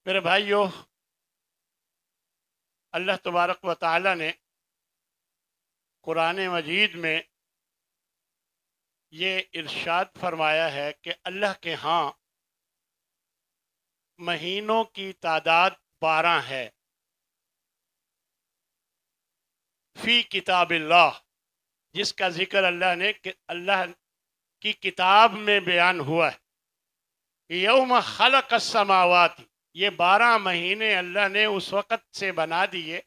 میرے بھائیوں، اللہ تبارک و تعالی نے قرآن مجید میں یہ ارشاد فرمایا ہے کہ اللہ کے ہاں مہینوں کی تعداد 12 ہے، فی کتاب اللہ، جس کا ذکر اللہ کی کتاب میں بیان ہوا ہے۔ یوم خلق السماوات، یہ 12 مہینے اللہ نے اس وقت سے بنا دیے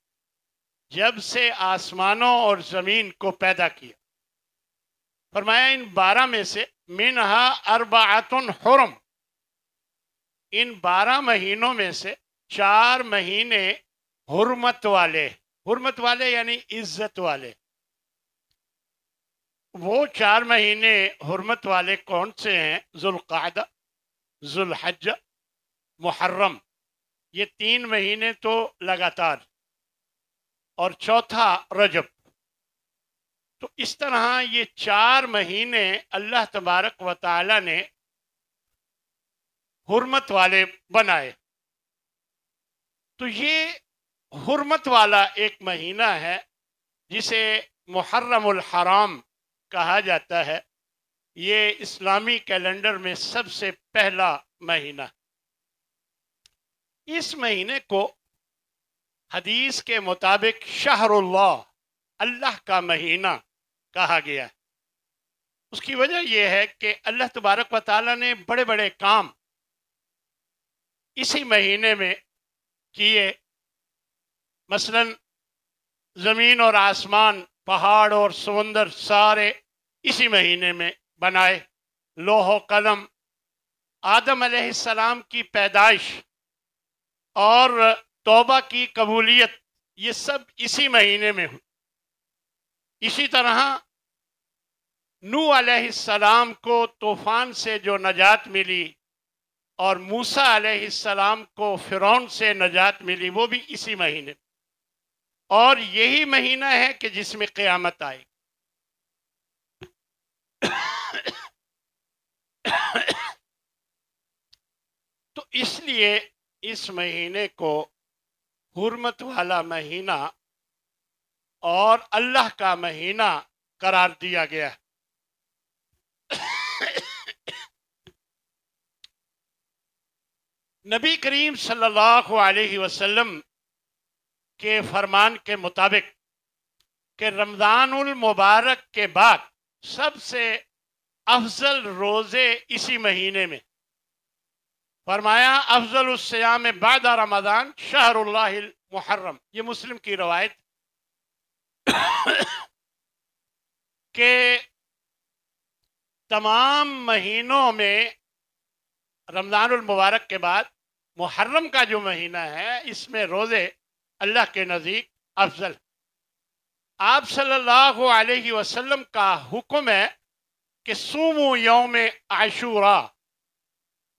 جب سے آسمانوں اور زمین کو پیدا کیا۔ فرمایا ان 12 میں سے منہا اربعۃ حرم، ان 12 مہینوں میں سے 4 مہینے حرمت والے یعنی عزت والے۔ وہ 4 مہینے حرمت والے کون سے ہیں؟ ذوالقعدہ، ذوالحجہ، محرم، یہ 3 مہینے تو لگاتار، اور چوتھا رجب۔ تو اس طرح یہ 4 مہینے اللہ تبارک و تعالی نے حرمت والے بنائے۔ تو یہ حرمت والا ایک مہینہ ہے جسے محرم الحرام کہا جاتا ہے۔ یہ اسلامی کیلنڈر میں سب سے پہلا مہینہ۔ اس مہینے کو حدیث کے مطابق شہر اللہ، اللہ کا مہینہ کہا گیا ہے۔ اس کی وجہ یہ ہے کہ اللہ تبارک و تعالی نے بڑے بڑے کام اسی مہینے میں کیے۔ مثلا زمین اور آسمان، پہاڑ اور سمندر سارے اسی مہینے میں بنائے۔ لوح و قلم، آدم علیہ السلام کی پیدائش اور توبہ کی قبولیت، یہ سب اسی مہینے میں ہوئی۔ اسی طرح نوح علیہ السلام کو طوفان سے جو نجات ملی اور موسیٰ علیہ السلام کو فرعون سے نجات ملی، وہ بھی اسی مہینے۔ اور یہی مہینہ ہے کہ جس میں قیامت آئے۔ تو اس لیے اس مہینے کو حرمت والا مہینہ اور اللہ کا مہینہ قرار دیا گیا۔ نبی کریم صلی اللہ علیہ وسلم کے فرمان کے مطابق کہ رمضان المبارک کے بعد سب سے افضل روزے اسی مہینے میں۔ فرمایا افضل الصیام بعد رمضان شہر اللہ المحرم، یہ مسلم کی روایت کہ تمام مہینوں میں رمضان المبارک کے بعد محرم کا جو مہینہ ہے، اس میں روزے اللہ کے نزدیک افضل۔ آپ صلی اللہ علیہ وسلم کا حکم ہے کہ صوموا یوم عاشوراء،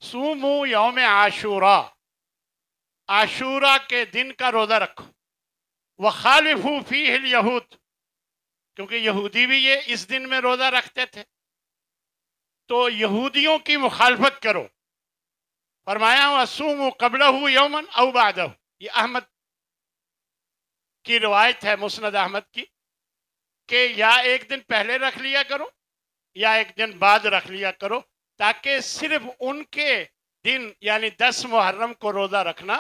صوموا یوم عاشوراء، عاشوراء کے دن کا روزہ رکھو۔ وخالفوا فیہ الیہود، کیونکہ یہودی بھی یہ اس دن میں روزہ رکھتے تھے، تو یہودیوں کی مخالفت کرو۔ فرمایا وصوموا قبلہ یوما او بعدہ، یہ احمد کی روایت ہے، مسند احمد کی، کہ یا ایک دن پہلے رکھ لیا کرو یا ایک دن بعد رکھ لیا کرو، تاکہ صرف ان کے دن یعنی 10 محرم کو روزہ رکھنا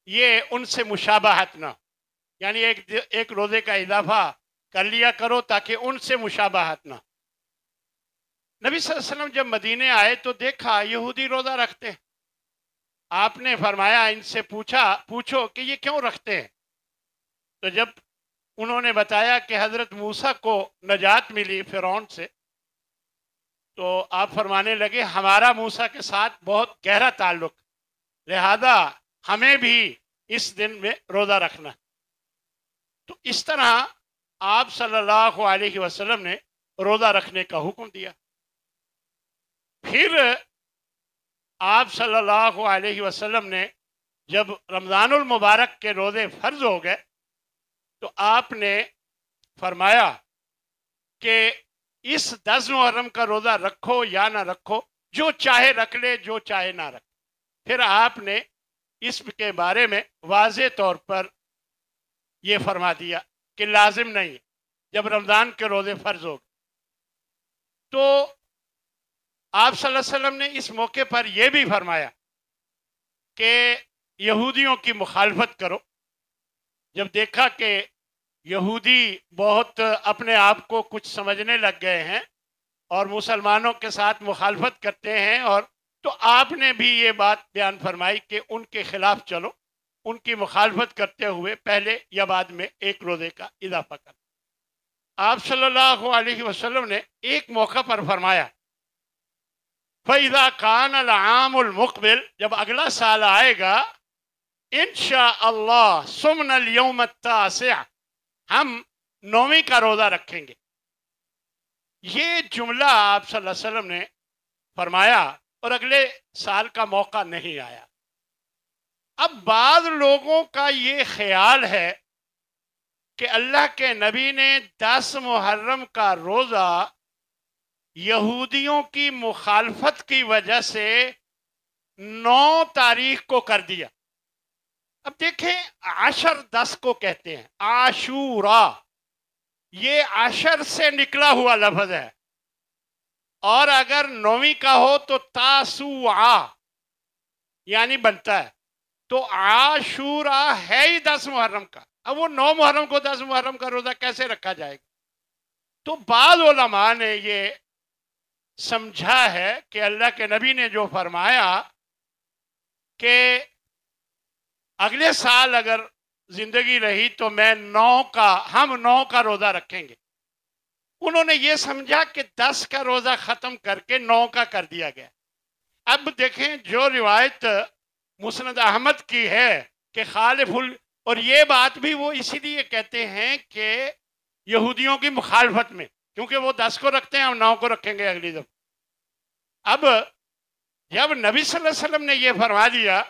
یہ ان سے مشابہت نہ، یعنی ایک روزے کا اضافہ کر لیا کرو تاکہ ان سے مشابہت نہ۔ نبی صلی اللہ علیہ وسلم جب مدینے آئے تو دیکھا یہودی روزہ رکھتے ہیں۔ آپ نے فرمایا ان سے پوچھو کہ یہ کیوں رکھتے ہیں؟ تو جب انہوں نے بتایا کہ حضرت موسیٰ کو نجات ملی فرعون سے، تو آپ فرمانے لگے ہمارا موسیٰ کے ساتھ بہت گہرا تعلق، لہذا ہمیں بھی اس دن میں روزہ رکھنا۔ تو اس طرح آپ صلی اللہ علیہ وسلم نے روزہ رکھنے کا حکم دیا۔ پھر آپ صلی اللہ علیہ وسلم نے جب رمضان المبارک کے روزے فرض ہو گئے تو آپ نے فرمایا کہ اس 10 محرم کا روزہ رکھو یا نہ رکھو، جو چاہے رکھ لے جو چاہے نہ رکھ۔ پھر آپ نے اس کے بارے میں واضح طور پر یہ فرما دیا کہ لازم نہیں ہے جب رمضان کے روزے فرض ہو گئے۔ تو آپ صلی اللہ علیہ وسلم نے اس موقع پر یہ بھی فرمایا کہ یہودیوں کی مخالفت کرو۔ جب دیکھا کہ یہودی بہت اپنے آپ کو کچھ سمجھنے لگ گئے ہیں اور مسلمانوں کے ساتھ مخالفت کرتے ہیں، اور تو آپ نے بھی یہ بات بیان فرمائی کہ ان کے خلاف چلو، ان کی مخالفت کرتے ہوئے پہلے یا بعد میں ایک روزے کا اضافہ کرو۔ آپ صلی اللہ علیہ وسلم نے ایک موقع پر فرمایا فَإِذَا كَانَ الْعَامُ الْمُقْبِلِ، جب اگلا سال آئے گا، انشاءاللہ صُمْنَا الْيَوْمَ التَّاسِعَ، ہم 9ویں کا روزہ رکھیں گے۔ یہ جملہ آپ صلی اللہ علیہ وسلم نے فرمایا اور اگلے سال کا موقع نہیں آیا۔ اب بعض لوگوں کا یہ خیال ہے کہ اللہ کے نبی نے 10 محرم کا روزہ یہودیوں کی مخالفت کی وجہ سے 9 تاریخ کو کر دیا۔ اب دیکھیں، عشر 10 کو کہتے ہیں، عاشورا یہ عشر سے نکلا ہوا لفظ ہے، اور اگر 9ویں کا ہو تو تاسوعا یعنی بنتا ہے، تو عاشورا ہے ہی 10 محرم کا۔ اب وہ 9 محرم کو 10 محرم کا روزہ کیسے رکھا جائے گا؟ تو بعض علماء نے یہ سمجھا ہے کہ اللہ کے نبی نے جو فرمایا کہ اگلے سال اگر زندگی رہی تو ہم 9 کا روزہ رکھیں گے، انہوں نے یہ سمجھا کہ 10 کا روزہ ختم کر کے 9 کا کر دیا گیا۔ اب دیکھیں، جو روایت مسند احمد کی ہے کہ اور یہ بات بھی وہ اسی لیے کہتے ہیں کہ یہودیوں کی مخالفت میں، کیونکہ وہ 10 کو رکھتے ہیں، ہم 9 کو رکھیں گے اگلی دفعہ۔ اب جب نبی صلی اللہ علیہ وسلم نے یہ فرما دیا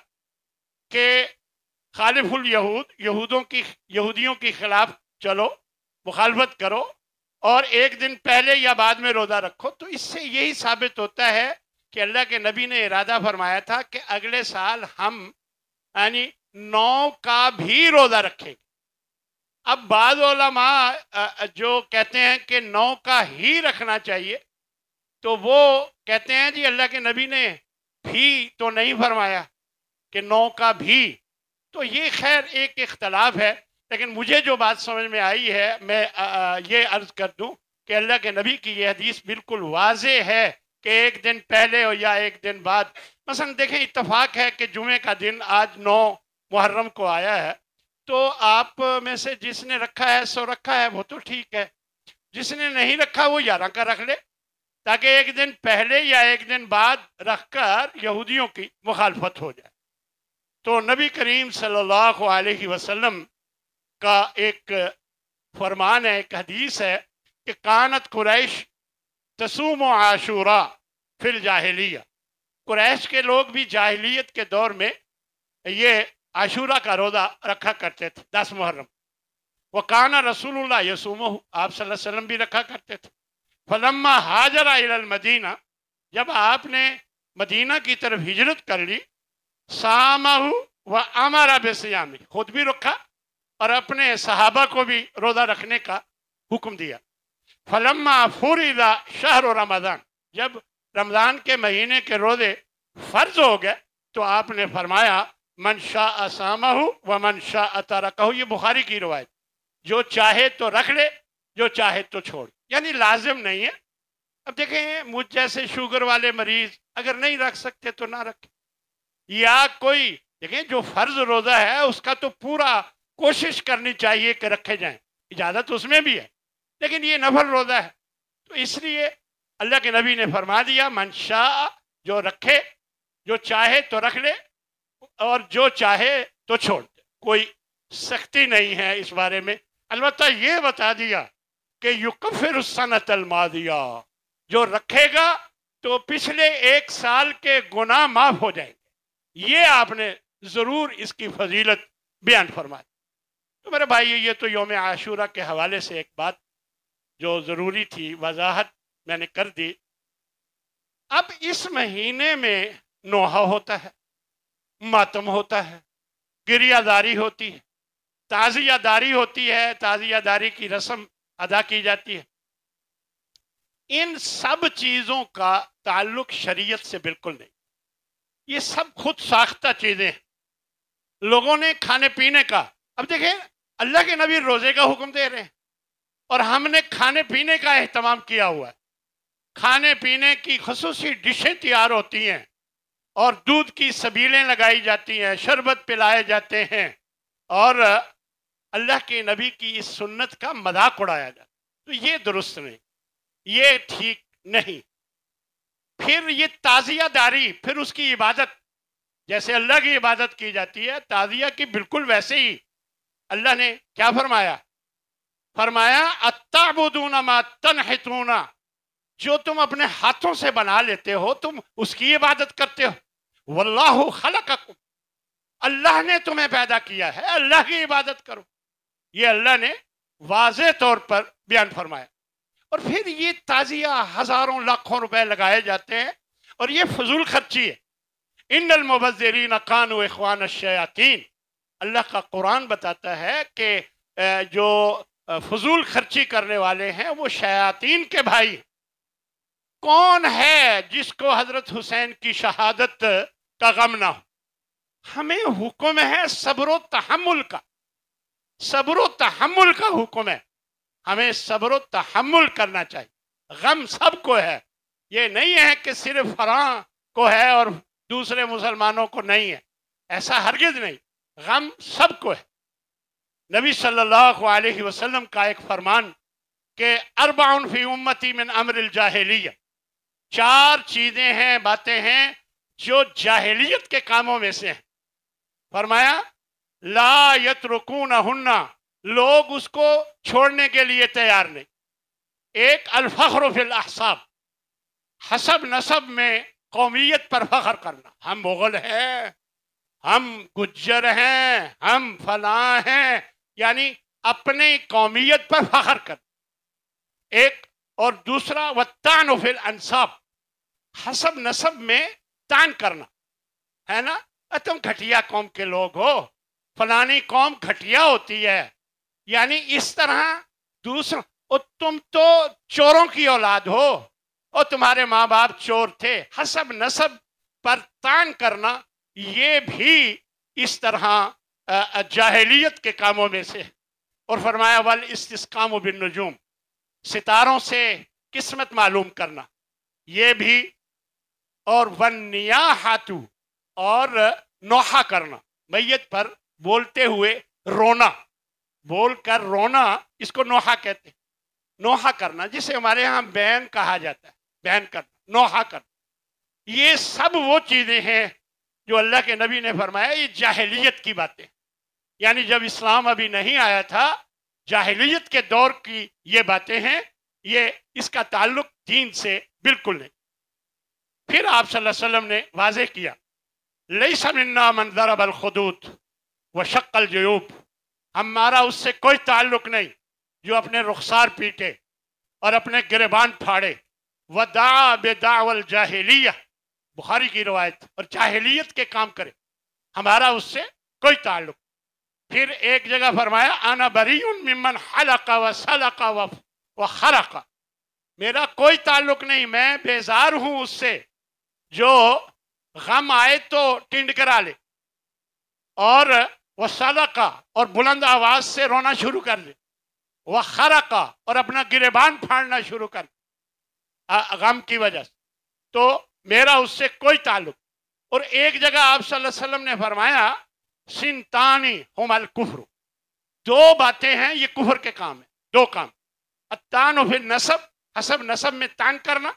کہ خالف الیہود، یہودیوں کی خلاف چلو، مخالفت کرو، اور ایک دن پہلے یا بعد میں روزہ رکھو، تو اس سے یہی ثابت ہوتا ہے کہ اللہ کے نبی نے ارادہ فرمایا تھا کہ اگلے سال ہم یعنی 9 کا بھی روزہ رکھیں گے۔ اب بعض علماء جو کہتے ہیں کہ 9 کا ہی رکھنا چاہیے، تو وہ کہتے ہیں جی اللہ کے نبی نے بھی تو نہیں فرمایا کہ 9 کا بھی، تو یہ خیر ایک اختلاف ہے، لیکن مجھے جو بات سمجھ میں آئی ہے، میں یہ عرض کر دوں کہ اللہ کے نبی کی یہ حدیث بالکل واضح ہے کہ ایک دن پہلے ہو یا ایک دن بعد۔ مثلا دیکھیں، اتفاق ہے کہ جمعے کا دن آج 9 محرم کو آیا ہے، تو آپ میں سے جس نے رکھا ہے سو رکھا ہے، وہ تو ٹھیک ہے، جس نے نہیں رکھا وہ 11 کا رکھ لے، تاکہ ایک دن پہلے یا ایک دن بعد رکھ کر یہودیوں کی مخالفت ہو جائے۔ تو نبی کریم صلی اللہ علیہ وسلم کا ایک فرمان ہے، ایک حدیث ہے کہ کانت قریش تصوم عاشورا فی الجاہلیہ، قریش کے لوگ بھی جاہلیت کے دور میں یہ عاشورہ کا روزہ رکھا کرتے تھے، 10 محرم۔ وکان رسول اللہ یصومہ، آپ صلی اللہ علیہ وسلم بھی رکھا کرتے تھے۔ فلما ہاجر الی المدینہ، جب آپ نے مدینہ کی طرف ہجرت کر لی، صامہ و امر بصیامہ، خود بھی رکھا اور اپنے صحابہ کو بھی روزہ رکھنے کا حکم دیا۔ فلما فرض شہر رمضان، جب رمضان کے مہینے کے روزے فرض ہو گئے تو آپ نے فرمایا من شاء صامہ و من شاء ترکہ، یہ بخاری کی روایت، جو چاہے تو رکھ لے، جو چاہے تو چھوڑ، یعنی لازم نہیں ہے۔ اب دیکھیں، مجھ جیسے شوگر والے مریض اگر نہیں رکھ سکتے تو نہ رکھیں، یا کوئی دیکھیں جو فرض روزہ ہے اس کا تو پورا کوشش کرنی چاہیے کہ رکھے جائیں، اجازت اس میں بھی ہے، لیکن یہ نفل روزہ ہے، تو اس لیے اللہ کے نبی نے فرما دیا من شاء، جو رکھے، جو چاہے تو رکھ لے اور جو چاہے تو چھوڑ دے، کوئی سختی نہیں ہے اس بارے میں۔ البتہ یہ بتا دیا کہ یکفر السنۃ الماضیہ، جو رکھے گا تو پچھلے 1 سال کے گناہ معاف ہو جائیں گے، یہ آپ نے ضرور اس کی فضیلت بیان فرمائی۔ تو میرے بھائی، یہ تو یوم عاشورہ کے حوالے سے ایک بات جو ضروری تھی، وضاحت میں نے کر دی۔ اب اس مہینے میں نوحہ ہوتا ہے، मातम होता है, गिरियादारी होती है, ताज़िया दारी होती है, ताज़िया दारी की रस्म अदा की जाती है। इन सब चीज़ों का ताल्लुक शरीयत से बिल्कुल नहीं। ये सब खुद साख्ता चीज़ें हैं लोगों ने खाने पीने का। अब देखें, अल्लाह के नबी रोज़े का हुक्म दे रहे हैं और हमने खाने पीने का एहतमाम किया हुआ है। खाने पीने की खसूसी डिशें तैयार होती हैं और दूध की सबीलें लगाई जाती हैं, शरबत पिलाए जाते हैं और अल्लाह के नबी की इस सुन्नत का मजाक उड़ाया जाता है। तो ये दुरुस्त नहीं, ये ठीक नहीं। फिर ये ताज़िया दारी, फिर उसकी इबादत, जैसे अल्लाह की इबादत की जाती है, ताज़िया की बिल्कुल वैसे ही अल्लाह ने क्या फरमाया? फरमाया अत्ताबुदूना मा तनहितूना, जो तुम अपने हाथों से बना लेते हो तुम उसकी इबादत करते हो। वल्लाहु खलककुम, अल्लाह ने तुम्हें पैदा किया है, अल्लाह की इबादत करो। ये अल्लाह ने वाज़े तौर पर बयान फरमाया। और फिर ये ताज़िया हजारों लाखों रुपए लगाए जाते हैं और ये फजूल खर्ची है। इन्नल मुबज़्ज़िरीन कानू इख्वान अश-शयातीन, अल्लाह का कुरान बताता है कि जो फजूल खर्ची करने वाले हैं वो शयातीन के भाई। कौन है जिसको हजरत हुसैन की शहादत का गम ना हो? हमें हुक्म है सब्र तहम्मुल का, सब्र तहम्मुल का हुक्म है। हमें सब्र तहम्मुल करना चाहिए। गम सबको है, ये नहीं है कि सिर्फ फलां को है और दूसरे मुसलमानों को नहीं है, ऐसा हरगिज नहीं। गम सबको है। नबी सल्लल्लाहु अलैहि वसल्लम का एक फरमान कि अरबाउन फी उम्मती मिन अम्रिल जाहिलिया, 4 चीजें हैं, बातें हैं जो जाहिलियत के कामों में से हैं। फरमाया ला यतरुकूनहुन्ना, लोग उसको छोड़ने के लिए तैयार नहीं। एक अल फख्र फिल अहसाब, हसब नसब में कौमियत पर फख्र करना, हम मुगल हैं, हम गुज्जर हैं, हम फलां हैं, यानी अपने कौमियत पर फख्र कर। एक और दूसरा वत्तान फिल अंसाब, हसब नसब में तान करना, है ना, तुम घटिया कौम के लोग हो, फलानी कौम घटिया होती है, यानी इस तरह दूसरा, और तुम तो चोरों की औलाद हो और तुम्हारे माँ बाप चोर थे। हसब नसब पर तान करना ये भी इस तरह जाहिलियत के कामों में से। और फरमाया वल इस्तिस्काम बिन नजूम, सितारों से किस्मत मालूम करना ये भी। और वन नियाहातु, और नोहा करना, मैयत पर बोलते हुए रोना, बोलकर रोना, इसको नोहा कहते हैं। नोहा करना जिसे हमारे यहाँ बैन कहा जाता है, बैन करना, नोहा करना, ये सब वो चीजें हैं जो अल्लाह के नबी ने फरमाया ये जाहिलियत की बातें, यानी जब इस्लाम अभी नहीं आया था, जाहिलियत के दौर की ये बातें हैं, ये इसका ताल्लुक दीन से बिल्कुल नहीं। फिर आप सल्लल्लाहु अलैहि वसल्लम ने वाज़ेह किया लैसा मिन्ना मन ज़रबल खुदूद व शक्कल जयूब, हमारा उससे कोई ताल्लुक नहीं जो अपने रुखसार पीटे और अपने गिरबान फाड़े। व दा बेदावल जाहिलिया, बुखारी की रवायत, और जाहिलियत के काम करे, हमारा उससे कोई ताल्लुक। फिर एक जगह फरमाया आना बरीउन मिम्मन हलका व सलका व खरका, मेरा कोई ताल्लुक नहीं, मैं बेजार हूं उससे जो गम आए तो टिंड करा ले और वह सलका और बुलंद आवाज से रोना शुरू कर ले, वह खरका और अपना गिरेबान फाड़ना शुरू कर गम की वजह से, तो मेरा उससे कोई ताल्लुक। और एक जगह आप सल्लल्लाहु अलैहि वसल्लम ने फरमाया सिंतानी हुमल कुफ्र, 2 बातें हैं ये कुफर के काम है, 2 काम। अत्तान फिर नसब, हसब नसब में तान करना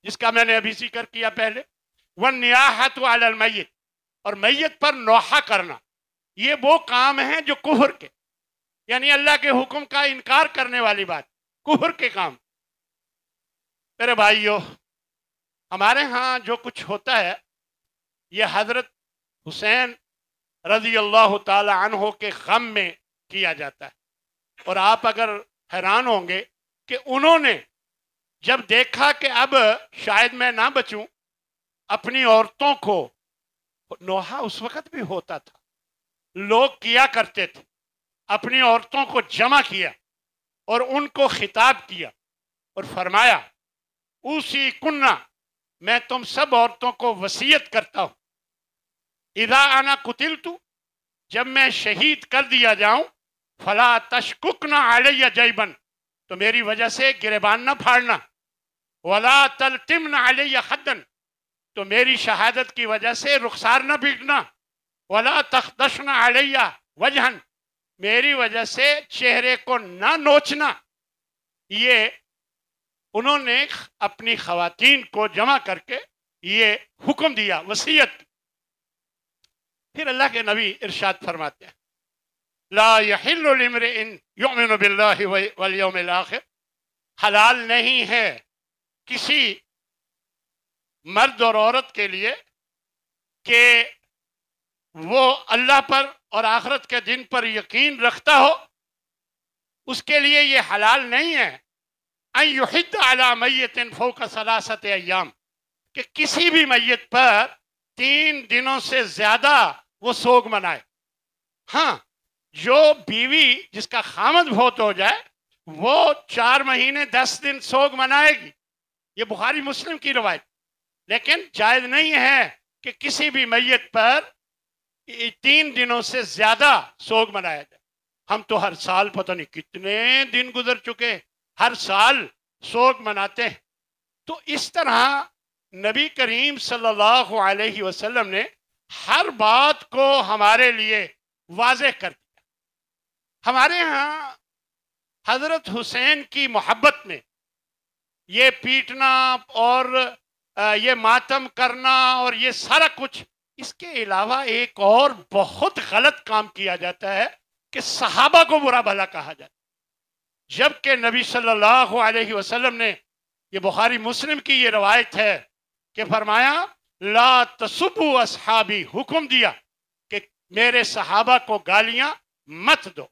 जिसका मैंने अभी जिक्र किया पहले। वन नियाहत अलल मैयत, और मैयत पर नोहा करना, ये वो काम है जो कुफर के, यानी अल्लाह के हुक्म का इनकार करने वाली बात, कुफर के काम। मेरे भाइयों, हमारे यहाँ जो कुछ होता है ये हजरत हुसैन रजी अल्लाह ताला अन्हो के गम में किया जाता है। और आप अगर हैरान होंगे कि उन्होंने जब देखा कि अब शायद मैं ना बचूं, अपनी औरतों को नोहा उस वक्त भी होता था, लोग किया करते थे, अपनी औरतों को जमा किया और उनको खिताब किया और फरमाया उसी कुन्ना, मैं तुम सब औरतों को वसीयत करता हूं, इदा आना कुतिलतु, जब मैं शहीद कर दिया जाऊं, फला तशकुकना अलैया जैबन, तो मेरी वजह से गिरेबान न फाड़ना, वला तलतिमना अलैया खद्दन, तो मेरी शहादत की वजह से रुखसार न पीटना, वला तखदशना अलैया वजहन, मेरी वजह से चेहरे को ना नोचना। ये उन्होंने अपनी खवातीन को जमा करके ये हुक्म दिया, वसीयत। फिर अल्लाह के नबी इरशाद फरमाते हैं, ला यहिल्लु लिम्रिइन युमिनु बिल्लाहि वल यौमिल आखिर, हलाल नहीं है किसी मर्द और औरत के लिए कि वो अल्लाह पर और आखिरत के दिन पर यकीन रखता हो, उसके लिए ये हलाल नहीं है अन युहिद्द अला मय्यतिन फौका सलासत अय्याम, कि किसी भी मैयत पर 3 दिनों से ज्यादा वो सोग मनाए। हाँ, जो बीवी जिसका खामद बहुत हो जाए वो 4 महीने 10 दिन सोग मनाएगी, ये बुखारी मुस्लिम की रवायत। लेकिन जायज नहीं है कि किसी भी मैयत पर 3 दिनों से ज्यादा सोग मनाया जाए। हम तो हर साल पता नहीं कितने दिन गुजर चुके, हर साल सोग मनाते हैं। तो इस तरह नबी करीम सल्लल्लाहु अलैहि वसल्लम ने हर बात को हमारे लिए वाज़ेह कर दिया। हमारे यहाँ हजरत हुसैन की मोहब्बत में ये पीटना और ये मातम करना और ये सारा कुछ, इसके अलावा एक और बहुत गलत काम किया जाता है कि सहाबा को बुरा भला कहा जाता है। जबकि नबी सल्लल्लाहु अलैहि वसल्लम ने, ये बुखारी मुस्लिम की ये रवायत है कि फरमाया ला तसुबु असहाबी, हुक्म दिया कि मेरे सहाबा को गालियां मत दो।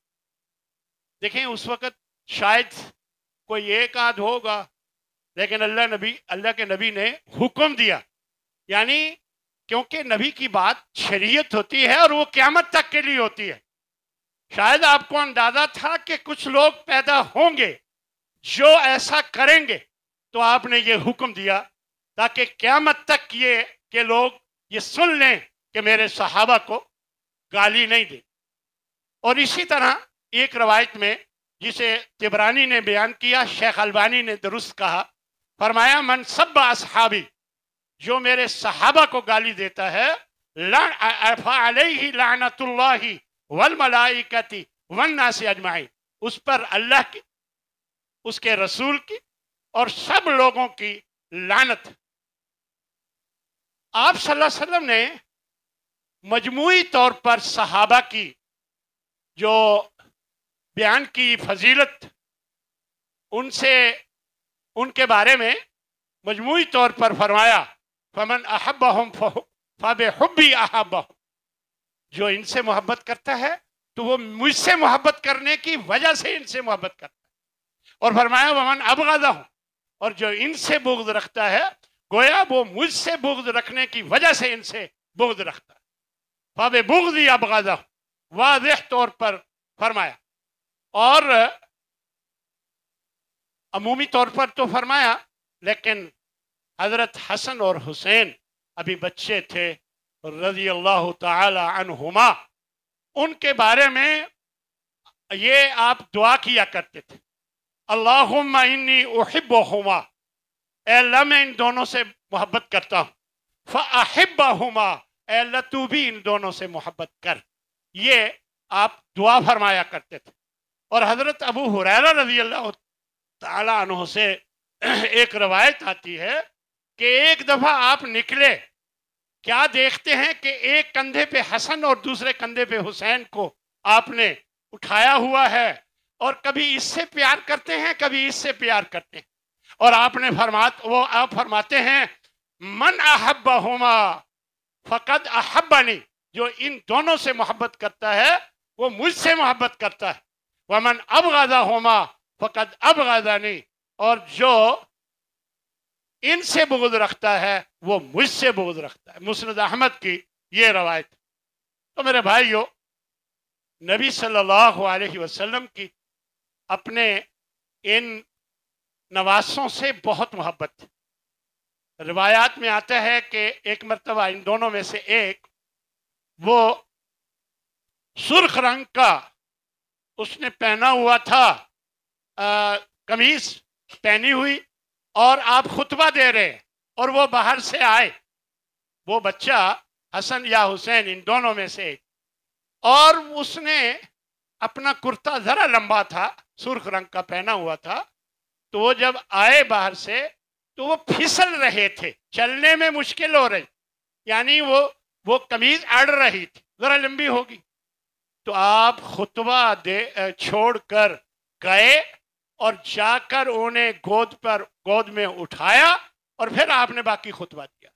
देखें उस वक्त शायद कोई एक आध होगा, लेकिन अल्लाह के नबी ने हुक्म दिया, यानी क्योंकि नबी की बात शरीयत होती है और वो क़यामत तक के लिए होती है। शायद आपको अंदाजा था कि कुछ लोग पैदा होंगे जो ऐसा करेंगे, तो आपने ये हुक्म दिया ताकि क़यामत तक ये के लोग ये सुन लें कि मेरे सहाबा को गाली नहीं दे। और इसी तरह एक रवायत में जिसे तिबरानी ने बयान किया, शेख अलबानी ने दुरुस्त कहा, फरमाया मन सब्बा असहाबी, जो मेरे सहाबा को गाली देता है, अलैहि लानतुल्लाहि वल मलाइकति वन नास अजमाइन, उस पर अल्लाह की, उसके रसूल की और सब लोगों की लानत। आप सल्लल्लाहु अलैहि वसल्लम ने मजमूई तौर पर सहाबा की जो बयान की फजीलत, उनसे उनके बारे में मजमूई तौर पर फरमाया फमन अहब्बहुम फबिहुब्बी अहब्बहुम, जो इनसे मोहब्बत करता है तो वो मुझसे मोहब्बत करने की वजह से इनसे मोहब्बत करता है। और फरमाया वमन अबगदहुम, और जो इनसे बुग़्ज़ रखता है गोया वो मुझसे बुग़्ज़ रखने की वजह से इनसे बुग़्ज़ रखता है। फबिबुग़्ज़ी अबगदहुम, वाज़ेह तौर पर फरमाया। और अमूमी तौर पर तो फरमाया, लेकिन हजरत हसन और हुसैन अभी बच्चे थे रज़ी अल्लाह ताला अन्हुमा, उनके बारे में ये आप दुआ किया करते थे, अल्लाहुम्मा इन्नी उहिब्बुहुमा, ऐ अल्लाह मैं इन दोनों से मोहब्बत करता हूँ, फ़अहिब्बहुमा, ऐ अल्लाह तू भी इन दोनों से मोहब्बत कर। ये आप दुआ फरमाया करते थे। और हजरत अबू हुरैरा रज़ी अल्लाह ताला अन्हु से एक रवायत आती है कि एक दफा आप निकले, क्या देखते हैं कि एक कंधे पे हसन और दूसरे कंधे पे हुसैन को आपने उठाया हुआ है, और कभी इससे प्यार करते हैं कभी इससे प्यार करते हैं। और आपने आप फरमाते हैं मन अहब्बहुमा फकद अहब्बनी, जो इन दोनों से मोहब्बत करता है वो मुझसे मोहब्बत करता है। वमन अबगदहुमा फकद अबगदनी, और जो इनसे बुग़्ज़ रखता है वो मुझसे बुग़्ज़ रखता है। मुस्नद अहमद की یہ روایت۔ تو میرے بھائیو، نبی صلی اللہ علیہ وسلم کی اپنے ان نواسوں سے بہت محبت تھی۔ روایات میں آتا ہے کہ ایک مرتبہ ان دونوں میں سے ایک، وہ سرخ رنگ کا اس نے پہنا ہوا تھا قمیص پہنی ہوئی، اور آپ خطبہ دے رہے، اور وہ باہر سے آئے، وہ بچہ حسن یا حسین ان دونوں میں سے ایک، اور اس نے اپنا کرتا ذرا لمبا تھا، سرخ رنگ کا پہنا ہوا تھا، تو وہ جب آئے باہر سے تو وہ پھسل رہے تھے، چلنے میں مشکل ہو رہی، یعنی وہ قمیض اڑ رہی تھی، ذرا لمبی ہوگی، تو آپ خطبہ چھوڑ کر گئے اور جا کر انہیں گود میں اٹھایا، اور پھر آپ نے باقی خطبہ دیا۔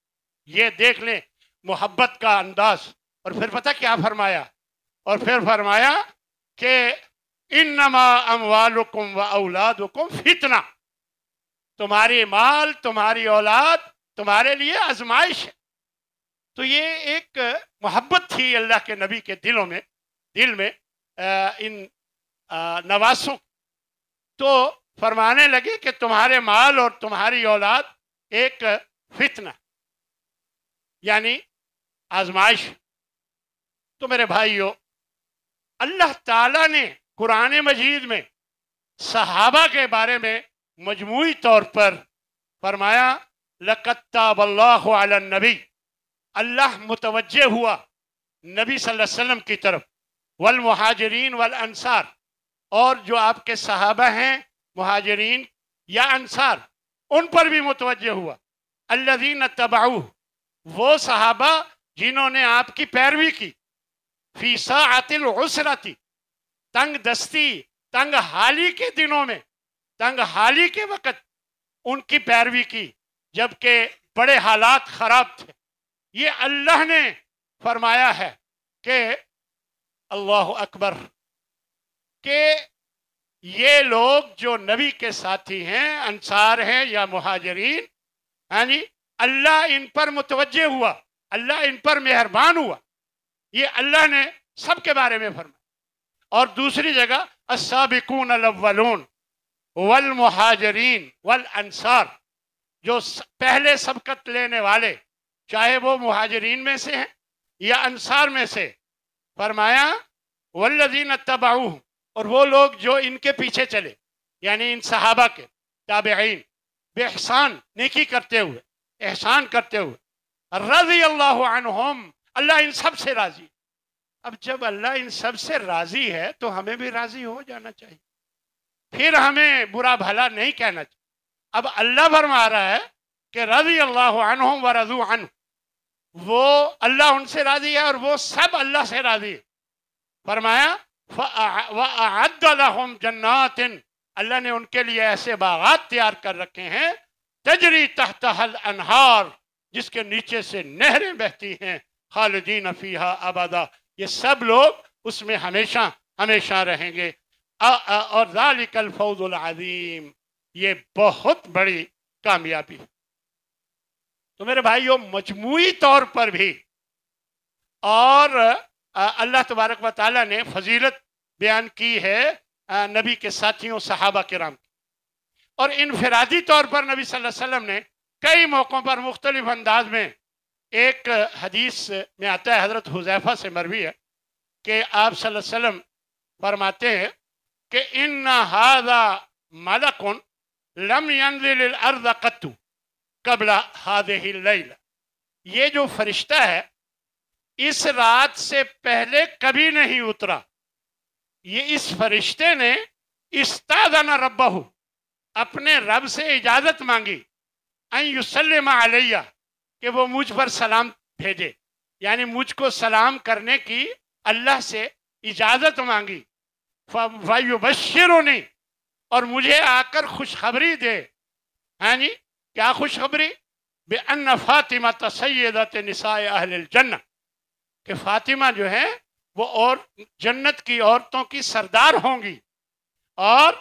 یہ دیکھ لیں محبت کا انداز۔ اور پھر پتہ کیا فرمایا؟ اور پھر فرمایا کہ انما اموالکم و اولادکم فتنہ، تمہاری مال، تمہاری اولاد تمہارے لیے آزمائش ہے۔ تو یہ ایک محبت تھی اللہ کے نبی کے دل میں ان نواسوں۔ تو فرمانے لگے کہ تمہارے مال اور تمہاری اولاد ایک فتنہ، یعنی آزمائش۔ تو میرے بھائیو، اللہ تعالیٰ نے قرآن مجید میں صحابہ کے بارے میں مجموعی طور پر فرمایا لَقَدْ تَابَ اللَّهُ عَلَى النَّبِيِّ، اللہ متوجہ ہوا نبی صلی اللہ علیہ وسلم کی طرف، والمہاجرین والانصار، اور جو آپ کے صحابہ ہیں مہاجرین یا انصار، ان پر بھی متوجہ ہوا، الذین اتبعوہ، وہ صحابہ جنہوں نے آپ کی پیروی کی، فی ساعۃ العسرۃ، تنگ دستی، تنگ حالی کے دنوں میں، تنگ حالی کے وقت ان کی پیروی کی، جبکہ بڑے حالات خراب تھے۔ یہ اللہ نے فرمایا ہے کہ اللہ اکبر، کہ یہ لوگ جو نبی کے ساتھی ہیں، انصار ہیں یا مہاجرین، یعنی اللہ ان پر متوجہ ہوا، اللہ ان پر مہربان ہوا، یہ اللہ نے سب کے بارے میں فرمایا۔ اور دوسری جگہ السابقون الاولون والمہاجرین والانصار، جو پہلے سبقت لینے والے، چاہے وہ مہاجرین میں سے ہیں یا انصار میں سے، فرمایا والذین اتبعوہ، اور وہ لوگ جو ان کے پیچھے چلے، یعنی ان صحابہ کے تابعین، بإحسان، نیکی کرتے ہوئے، احسان کرتے ہوئے، رضی اللہ عنہم، اللہ ان سب سے راضی۔ اب جب اللہ ان سب سے راضی ہے تو ہمیں بھی راضی ہو جانا چاہیے، پھر ہمیں برا بھلا نہیں کہنا چاہیے۔ اب اللہ فرما رہا ہے کہ رضی اللہ عنہم ورضوا عنہ، وہ اللہ ان سے راضی ہے اور وہ سب اللہ سے راضی ہے۔ فرمایا وَأَعَدَّ لَهُمْ جَنَّاتٍ، اللہ نے ان کے لیے ایسے باغات تیار کر رکھے ہیں، تجری تحتها الانہار، جس کے نیچے سے نہریں بہتی ہیں، خالدین فیہا ابدا، یہ سب لوگ اس میں ہمیشہ ہمیشہ رہیں گے۔ اور ذالک الفوز العظیم، یہ بہت بڑی کامیابی۔ تو میرے بھائیوں، مجموعی طور پر بھی اور اللہ تبارک و تعالیٰ نے فضیلت بیان کی ہے نبی کے ساتھیوں صحابہ کرام کی، اور انفرادی طور پر نبی صلی اللہ علیہ وسلم نے کئی موقعوں پر مختلف انداز میں، ایک حدیث میں آتا ہے، حضرت حذیفہ سے مروی ہے کہ آپ صلی اللہ علیہ وسلم فرماتے ہیں کہ ان ھذا ملک لم ينزل الارض قط قبل هذه الليلہ، یہ جو فرشتہ ہے اس رات سے پہلے کبھی نہیں اترا۔ یہ اس فرشتے نے استاذن ربہ، اپنے رب سے اجازت مانگی، ان یسلم علیہ، کہ وہ مجھ پر سلام بھیجے، یعنی مجھ کو سلام کرنے کی اللہ سے اجازت مانگی، فیبشرنی، اور مجھے آ کر خوشخبری دے، یعنی کیا خوشخبری؟ بأن فاطمہ سیدۃ نساء اہل الجنہ، کہ فاطمہ جو ہے وہ اور جنت کی عورتوں کی سردار ہوں گی، اور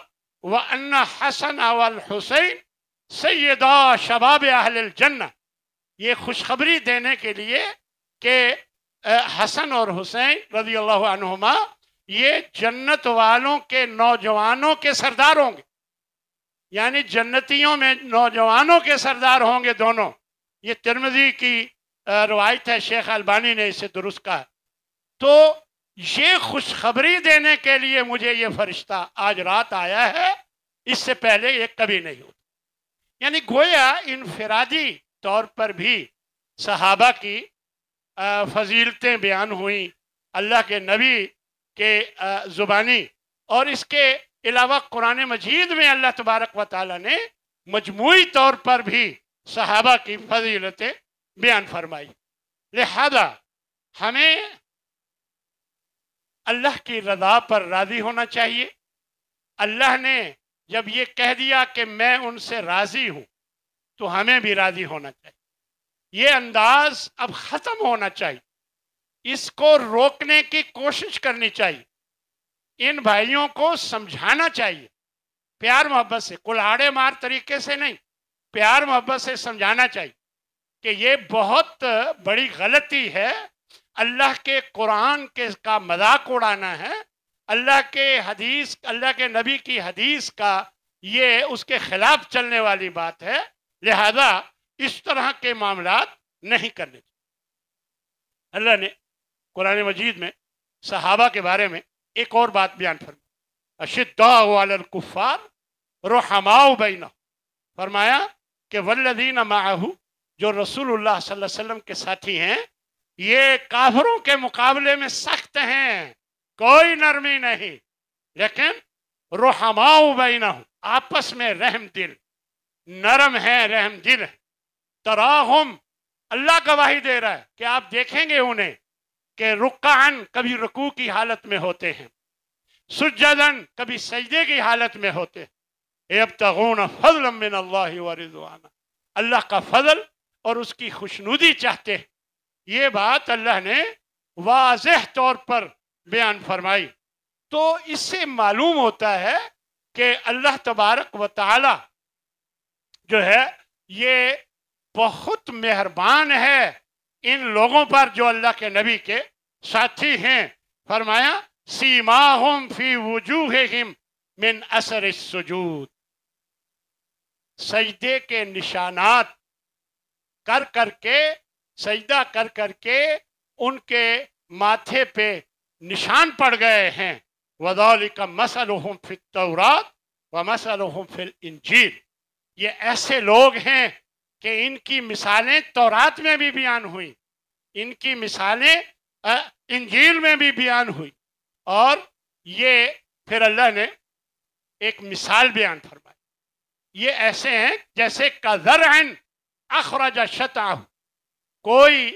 وَأَنَّ حسن والحسین سیدا شباب اہل الجنہ، یہ خوشخبری دینے کے لیے کہ हसन और हुसैन रज़ी अल्लाहु अन्हुमा ये जन्नत वालों के नौजवानों के सरदार होंगे, यानी जन्नतियों में नौजवानों के सरदार होंगे दोनों। ये तिरमिज़ी की रवायत है, शेख अलबानी ने इसे दुरुस्त कहा। तो ये खुशखबरी देने के लिए मुझे ये फरिश्ता आज रात आया है, इससे पहले ये कभी नहीं हुआ। यानी गोया इनफरादी तौर पर भी सहाबा की फजीलतें बयान हुई अल्लाह के नबी के ज़ुबानी, और इसके अलावा कुरान मजीद में अल्लाह तबारक व तआला ने मजमूई तौर पर भी सहाबा की फजीलतें बयान फरमाई। लिहाजा हमें अल्लाह की रज़ा पर राज़ी होना चाहिए। अल्लाह ने जब ये कह दिया कि मैं उनसे राज़ी हूँ, तो हमें भी राज़ी होना चाहिए। ये अंदाज अब ख़त्म होना चाहिए, इसको रोकने की कोशिश करनी चाहिए, इन भाइयों को समझाना चाहिए प्यार मोहब्बत से, कुल्हाड़े मार तरीके से नहीं, प्यार मोहब्बत से समझाना चाहिए कि ये बहुत बड़ी गलती है, अल्लाह के कुरान के का मजाक उड़ाना है, अल्लाह के हदीस, अल्लाह के नबी की हदीस का ये उसके खिलाफ चलने वाली बात है। लिहाजा इस तरह के मामलात नहीं करने चाहिए। अल्लाह ने कुरान मजीद में सहाबा के बारे में एक और बात बयान फरमाई, अशिद्दाउ अलल कुफ्फार रुहमाउ बैनहुम, फरमाया कि वल्लज़ीना माअहू, जो रसूलुल्लाह सल्लल्लाहु अलैहि वसल्लम के साथी हैं, ये काफिरों के मुकाबले में सख्त हैं, कोई नरमी नहीं, लेकिन रुहमाउ बैनहुम, आपस में रहम दिल, नरम है, रहम दिल है। तराहुम, अल्लाह गवाही दे रहा है कि आप देखेंगे उन्हें कि रुक्अन, कभी रुकू की हालत में होते हैं, सुज्जदन, कभी सजदे की हालत में होते हैं, यब्तगून फज़लन मिनल्लाहि व रिज़वाना, अल्लाह का फजल और उसकी खुशनुदी चाहते हैं। ये बात अल्लाह ने वाज़ेह तौर पर बयान फरमाई। तो इससे मालूम होता है कि अल्लाह तबारक व तआला जो है ये बहुत मेहरबान है इन लोगों पर जो अल्लाह के नबी के साथी हैं। फरमाया सीमाहुम फी वुजूहिहिम मिन असर सुजूद, सजदे के निशानात कर करके, सजदा कर करके उनके माथे पे निशान पड़ गए हैं। वज़ालिका मसलुहुम फित तौरात व मसलुहुम फिल इंजील, ये ऐसे लोग हैं कि इनकी मिसालें तौरात में भी बयान हुई, इनकी मिसालें इंजील में भी बयान हुई, और ये फिर अल्लाह ने एक मिसाल बयान फरमाई। ये ऐसे हैं जैसे कज़रअन अखरज शतअहु, कोई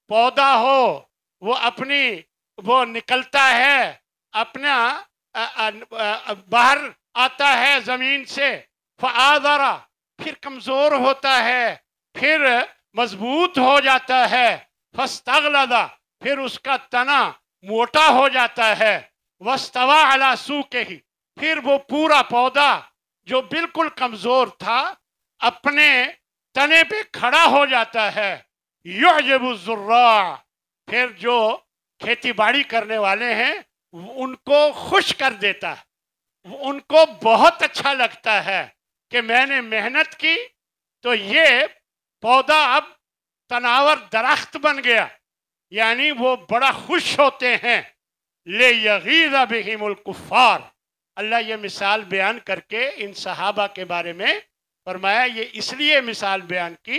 पौधा हो वो निकलता है, अपना बाहर आता है जमीन से, फ़आज़रा, फिर कमजोर होता है, फिर मजबूत हो जाता है, फस्तगलदा, फिर उसका तना मोटा हो जाता है, वस्तवा अला सूक़िही, फिर वो पूरा पौधा जो बिल्कुल कमजोर था अपने तने पे खड़ा हो जाता है। युअजिबु ज़ुर्रा, फिर जो खेती बाड़ी करने वाले हैं उनको खुश कर देता है, उनको बहुत अच्छा लगता है कि मैंने मेहनत की तो ये पौधा अब तनावर दरख्त बन गया, यानी वो बड़ा खुश होते हैं। ले यगीज़ बिहिमुल कुफ़ार, अल्लाह ये मिसाल बयान करके इन सहाबा के बारे में फरमाया, ये इसलिए मिसाल बयान की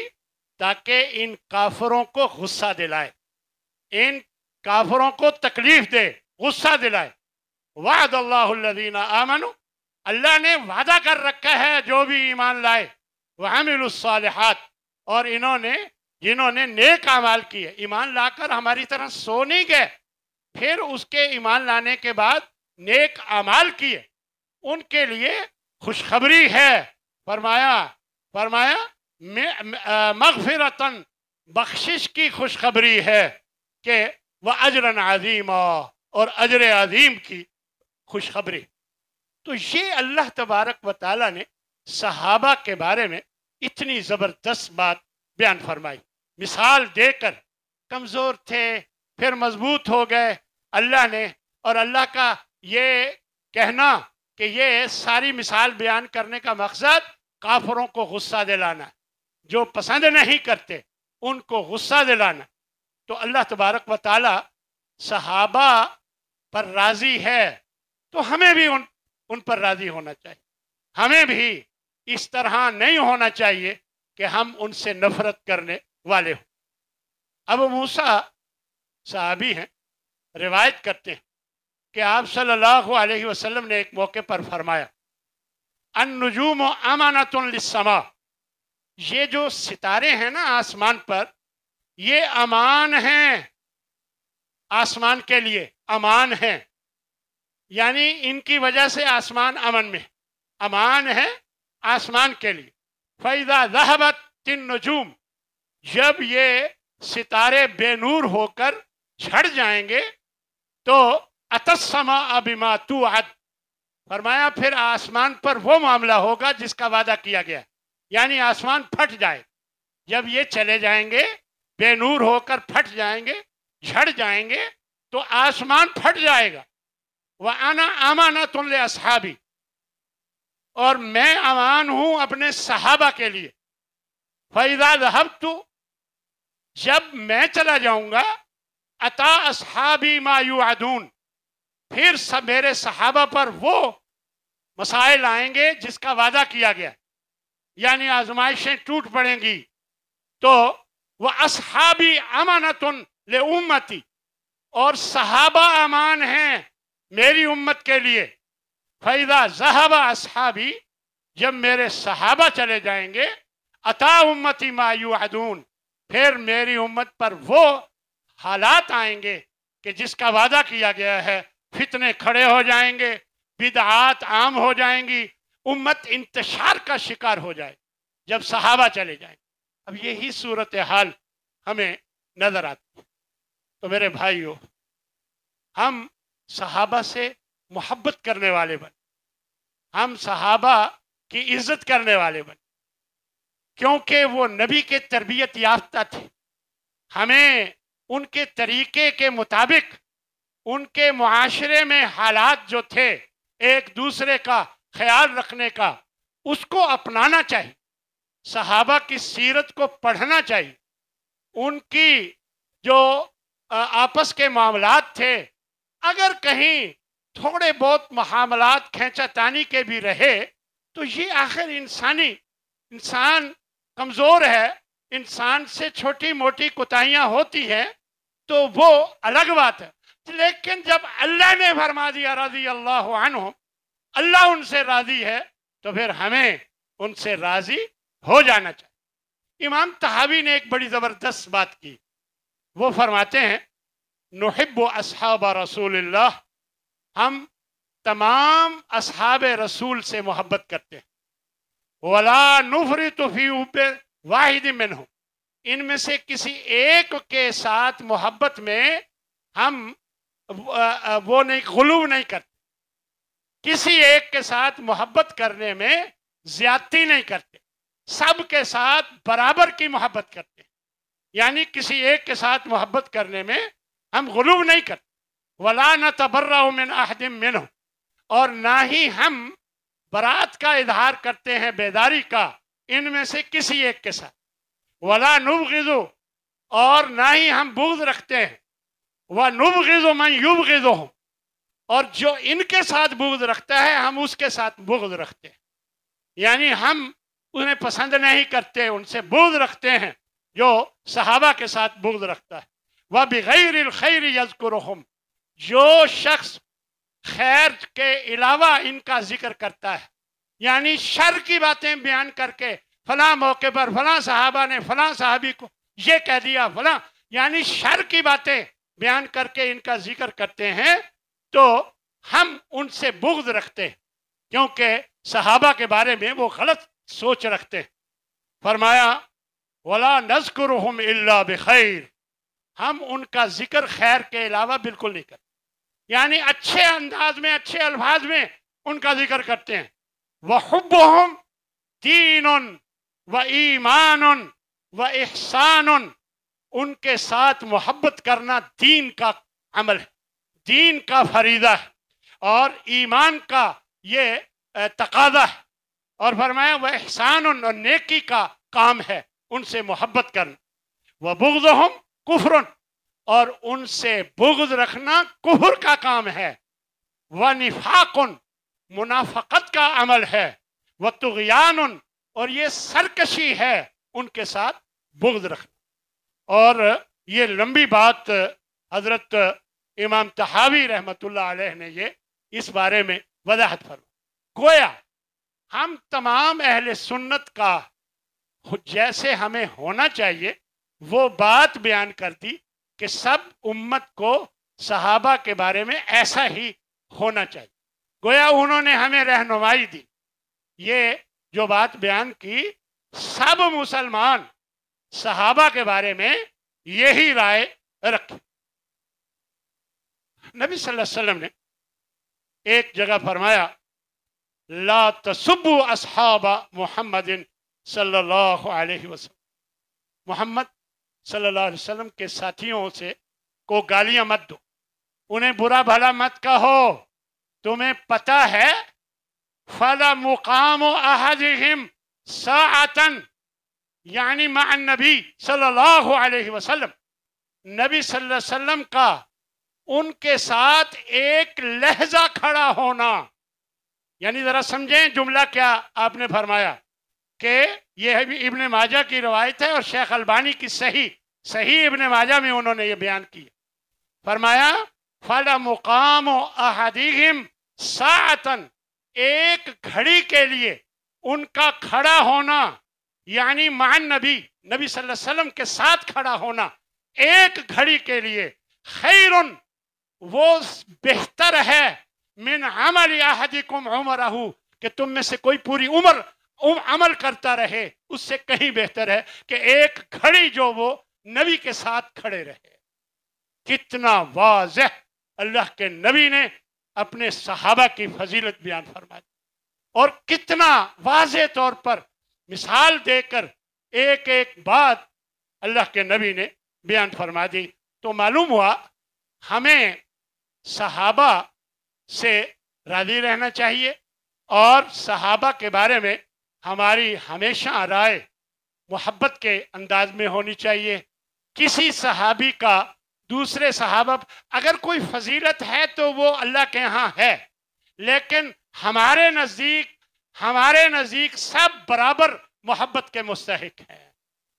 ताकि इन काफिरों को गुस्सा दिलाए, इन काफिरों को तकलीफ दे, गुस्सा दिलाए। वअदल्लाहुल्लज़ीना आमनू, अल्लाह ने वादा कर रखा है जो भी ईमान लाए, वअमिलुस्सालिहात, और इन्होंने जिन्होंने नेक अमाल किए, ईमान लाकर हमारी तरह सो नहीं गए, फिर उसके ईमान लाने के बाद नेक अमाल किए, उनके लिए खुशखबरी है। फरमाया मग़फ़िरतन, बख्शिश की खुशखबरी है कि वह अजरन अज़ीमा, और अजर अज़ीम की खुशखबरी। तो ये अल्लाह तबारक व तआला ने सहाबा के बारे में इतनी ज़बरदस्त बात बयान फरमाई, मिसाल देकर, कमज़ोर थे, پھر مضبوط ہو گئے اللہ نے. اور اللہ کا یہ کہنا کہ یہ ساری مثال بیان کرنے کا مقصد کافروں کو غصہ دلانا، جو پسند نہیں کرتے ان کو غصہ دلانا. تو اللہ تبارک و تعالی صحابہ پر راضی ہے تو ہمیں بھی ان پر راضی ہونا چاہیے. ہمیں بھی اس طرح نہیں ہونا چاہیے کہ ہم ان سے نفرت کرنے والے ہوں. ابو موسیٰ صحابی ہیں، روایت کرتے ہیں کہ آپ صلی اللہ علیہ وسلم نے ایک موقع پر فرمایا النجوم امانۃ للسماء، یہ جو ستارے ہیں نا آسمان پر، یہ امان ہیں آسمان کے لیے، امان ہیں، یعنی ان کی وجہ سے آسمان امن میں، امان ہے آسمان کے لیے. فَإِذَا ذَهَبَتِ النُّجُومُ، جب یہ ستارے بے نور ہو کر جھڑ جائیں گے تو أَتَى السَّمَاءَ بِمَا تُوعَدُ، فرمایا پھر آسمان پر وہ معاملہ ہوگا جس کا وعدہ کیا گیا، یعنی آسمان پھٹ جائے. جب یہ چلے جائیں گے، بے نور ہو کر پھٹ جائیں گے، جھڑ جائیں گے، تو آسمان پھٹ جائے گا. وَأَنَا أَمَانَةٌ لِأَصْحَابِي، اور میں امان ہوں اپنے صحابہ کے لیے. فَإِذَا ذَهَبْتُ، جب میں چلا جاؤں گا، أَتَى أَصْحَابِي مَا يُوعَدُونَ، پھر سب میرے صحابہ پر وہ مسائل آئیں گے جس کا وعدہ کیا گیا، یعنی آزمائشیں ٹوٹ پڑیں گی. تو وَأَصْحَابِي أَمَانَةٌ لِأُمَّتِي، اور صحابہ امان ہیں میری امت کے لیے. فَإِذَا ذَهَبَ أَصْحَابِي، جب میرے صحابہ چلے جائیں گے، أَتَى أُمَّتِي مَا يُوعَدُونَ، پھر میری امت پر وہ حالات آئیں گے کہ جس کا وعدہ کیا گیا ہے. فتنے کھڑے ہو جائیں گے، بدعات عام ہو جائیں گی، امت انتشار کا شکار ہو جائے جب صحابہ چلے جائیں. اب یہی صورتحال ہمیں نظر آتی ہے. تو میرے بھائیو، ہم صحابہ سے محبت کرنے والے بن، ہم صحابہ کی عزت کرنے والے بن، کیونکہ وہ نبی کے تربیت یافتہ تھے. ہمیں ان کے طریقے کے مطابق، ان کے معاشرے میں حالات جو تھے ایک دوسرے کا خیال رکھنے کا، اس کو اپنانا چاہیے. صحابہ کی سیرت کو پڑھنا چاہیے. ان کی جو آپس کے معاملات تھے، اگر کہیں تھوڑے بہت معاملات کھینچا تانی کے بھی رہے تو یہ آخر انسان کمزور ہے، انسان سے چھوٹی موٹی کوتاہیاں ہوتی ہیں تو وہ الگ بات ہے. لیکن جب اللہ نے فرما دیا رضی اللہ عنہ، اللہ ان سے راضی ہے، تو پھر ہمیں ان سے راضی ہو جانا چاہیے. امام طحاوی نے ایک بڑی زبردست بات کی. وہ فرماتے ہیں نحب اصحاب رسول اللہ، ہم تمام اصحاب رسول سے محبت کرتے ہیں. ولا نفرط فی حب واحد منہم، ان میں سے کسی ایک کے ساتھ محبت میں ہم وہ نہیں، غلو نہیں کرتے. کسی ایک کے ساتھ محبت کرنے میں زیادتی نہیں کرتے، سب کے ساتھ برابر کی محبت کرتے ہیں. یعنی کسی ایک کے ساتھ محبت کرنے میں ہم غلو نہیں کرتے. ولا نتبرأ من احد منہم، اور نہ ہی ہم برات کا اظہار کرتے ہیں، بیداری کا، ان میں سے کسی ایک کے ساتھ. ولا نبغض، اور نہ ہی ہم بغض رکھتے ہیں. وَنُبْغِضُ مَنْ يُبْغِضُهُمْ، اور جو ان کے ساتھ بغض رکھتا ہے ہم اس کے ساتھ بغض رکھتے ہیں. یعنی ہم انہیں پسند نہیں کرتے، ان سے بغض رکھتے ہیں جو صحابہ کے ساتھ بغض رکھتا ہے. وَبِغَيْرِ الْخَيْرِ يَذْكُرُهُمْ، جو شخص خیر کے علاوہ ان کا ذکر کرتا ہے، یعنی شر کی باتیں بیان کر کے فلاں موقع پر فلاں صحابہ نے فلاں صحابی کو یہ کہہ دیا، فلاں، یعنی شر کی باتیں بیان کر کے ان کا ذکر کرتے ہیں، تو ہم ان سے بغض رکھتے ہیں کیونکہ صحابہ کے بارے میں وہ غلط سوچ رکھتے ہیں. فرمایا وَلَا نَذْكُرُهُمْ إِلَّا بِخَيْرٍ، ہم ان کا ذکر خیر کے علاوہ بالکل نہیں کرتے، یعنی اچھے انداز میں، اچھے الفاظ میں ان کا ذکر کرتے ہیں. وَحُبُّهُمْ دِينٌ وَإِيمَانٌ وَإِحْسَانٌ، उनके साथ मोहब्बत करना दीन का अमल है, दीन का फरीदा है और ईमान का ये तकादा है। और फरमाया वह एहसान और नेकी का काम है उनसे मोहब्बत करना। वह बुग़्ज़ुहुम कुफ्रुन, और उनसे बुग़्ज़ रखना कुफ्र का काम है। वह निफाकुन, मुनाफकत का अमल है। वह तुग़यानुन, और ये सरकशी है उनके साथ बुग़्ज़ रखना। और ये लंबी बात हजरत इमाम तहावी रहमतुल्लाह अलैह ने ये इस बारे में वजाहत फरमा। गोया हम तमाम अहले सुन्नत का जैसे हमें होना चाहिए वो बात बयान कर दी कि सब उम्मत को सहाबा के बारे में ऐसा ही होना चाहिए। गोया उन्होंने हमें रहनुमाई दी। ये जो बात बयान की, सब मुसलमान सहाबा के बारे में यही राय रखे। नबी सल्लल्लाहु अलैहि वसल्लम ने एक जगह फरमाया, ला तसुब्बु अस्हाबा मुहम्मदिन सल्लल्लाहु अलैहि वसल्लम, मोहम्मद सल्लल्लाहु अलैहि वसल्लम के साथियों से को गालियां मत दो, उन्हें बुरा भला मत कहो। तुम्हें पता है फला मुकाम अहदिहिम साअतन, यानी मअन नबी सल्लल्लाहु अलैहि वसल्लम, नबी सल्लल्लाहु अलैहि वसल्लम का उनके साथ एक लहजा खड़ा होना। यानी जरा समझें जुमला क्या आपने फरमाया कि यह भी इब्ने माजा की रवायत है और शेख अलबानी की सही इब्ने माजा में उन्होंने ये बयान किया। फरमाया फला मुकाम अहदिहिम साअतन, एक घड़ी के लिए उनका खड़ा होना, यानी मान नबी नबी सल्लल्लाहु अलैहि वसल्लम के साथ खड़ा होना एक घड़ी के लिए, खैरुन, वो बेहतर है, मिन अमल अहदिकुम उमरहु, कि तुम में से कोई पूरी उम्र अमल करता रहे, उससे कहीं बेहतर है कि एक घड़ी जो वो नबी के साथ खड़े रहे। कितना वाज़ेह अल्लाह के नबी ने अपने सहाबा की फजीलत बयान फरमा दी, और कितना वाज़ेह तौर पर मिसाल देकर एक एक बात अल्लाह के नबी ने बयान फरमा दी। तो मालूम हुआ हमें सहाबा से राज़ी रहना चाहिए और सहाबा के बारे में हमारी हमेशा राय मोहब्बत के अंदाज में होनी चाहिए। किसी सहाबी का दूसरे सहाबा अगर कोई फजीलत है तो वो अल्लाह के यहाँ है, लेकिन हमारे नज़दीक सब बराबर मोहब्बत के मुस्तहिक हैं,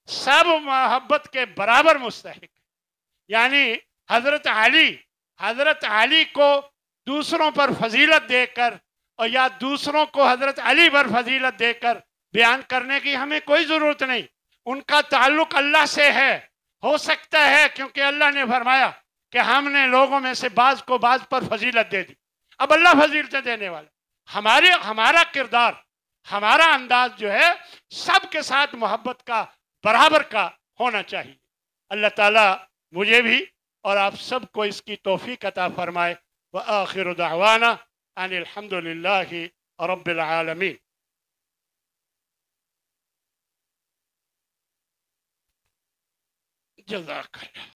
सब मोहब्बत के बराबर मुस्तहिक। यानी हजरत अली को दूसरों पर फजीलत देकर और या दूसरों को हजरत अली पर फजीलत देकर बयान करने की हमें कोई ज़रूरत नहीं। उनका ताल्लुक अल्लाह से है। हो सकता है क्योंकि अल्लाह ने फरमाया कि हमने लोगों में से बाज़ को बाज़ पर फजीलत दे दी। अब अल्लाह फजीलतें देने वाला, हमारा किरदार, हमारा अंदाज जो है सबके साथ मोहब्बत का बराबर का होना चाहिए। अल्लाह ताला मुझे भी और आप सबको इसकी तौफीक अता फरमाए। व आखिरु दअवाना अनिल हम्दुलिल्लाहि रब्बिल आलमीन। जज़ाकल्लाह।